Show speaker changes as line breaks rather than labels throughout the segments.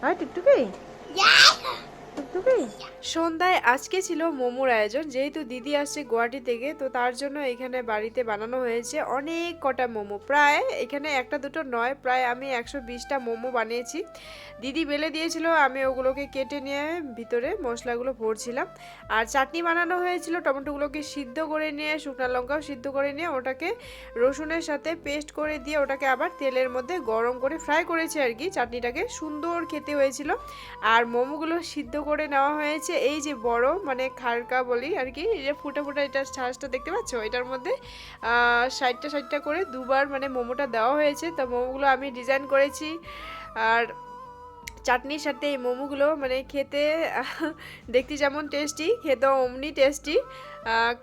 হয় টুকটুকি টুকটুকি। সন্ধ্যায় আজকে ছিল মোমোর আয়োজন, যেহেতু দিদি আসছে গুয়াহাটি থেকে, তো তার জন্য এখানে বাড়িতে বানানো হয়েছে অনেক কটা মোমো। প্রায় এখানে একটা দুটো নয়, প্রায় আমি 120টা মোমো বানিয়েছি। দিদি বেলে দিয়েছিল, আমি ওগুলোকে কেটে নিয়ে ভিতরে মশলাগুলো ভরছিলাম। আর চাটনি বানানো হয়েছিল, টমেটোগুলোকে সিদ্ধ করে নিয়ে, শুকনো লঙ্কাও সিদ্ধ করে নিয়ে ওটাকে রসুনের সাথে পেস্ট করে দিয়ে ওটাকে আবার তেলের মধ্যে গরম করে ফ্রাই করেছি আর কি। চাটনিটাকে সুন্দর খেতে হয়েছিল। আর মোমোগুলো সিদ্ধ করে নেওয়া হয়েছে এই যে বড় মানে খাড়কা বলি আর কি, এই যে ফুটা ফুটা এটা ছাঁচটা দেখতে পাচ্ছ, এটার মধ্যে 60টা করে দুবার মানে মোমোটা দেওয়া হয়েছে। তো মোমোগুলো আমি ডিজাইন করেছি। আর চাটনির সাথে এই মোমোগুলো মানে খেতে দেখতে যেমন টেস্টি, খেতেও অমনি টেস্টি।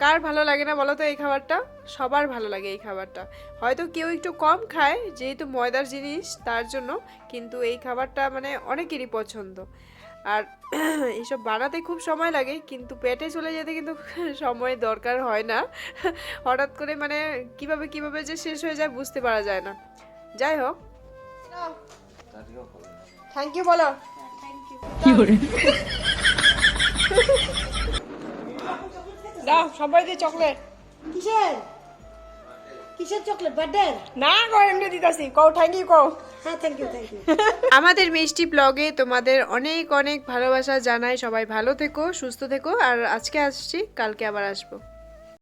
কার ভালো লাগে না বলো তো এই খাবারটা? সবার ভালো লাগে এই খাবারটা। হয়তো কেউ একটু কম খায় যেহেতু ময়দার জিনিস তার জন্য, কিন্তু এই খাবারটা মানে অনেকেরই পছন্দ। আর এইসব বানাতে খুব সময় লাগে, কিন্তু পেটে চলে যেতে কিন্তু সময় দরকার হয় না। হঠাৎ করে মানে কিভাবে কিভাবে যে শেষ হয়ে যায় বুঝতে পারা যায় না। যাই হোক, থ্যাংক ইউ বলো। দাও সবাই দিয়ে চকলেট।
কিসের কিসের চকলেট বার্থডে?
না গো এমনি দিতাছি, কও থ্যাংক ইউ কও।
হ্যাঁ থ্যাংক ইউ থ্যাংক ইউ।
আমাদের মিষ্টি ব্লগে তোমাদের অনেক অনেক ভালোবাসা জানাই। সবাই ভালো থেকো, সুস্থ থেকো। আর আজকে আসছি, কালকে আবার আসবো।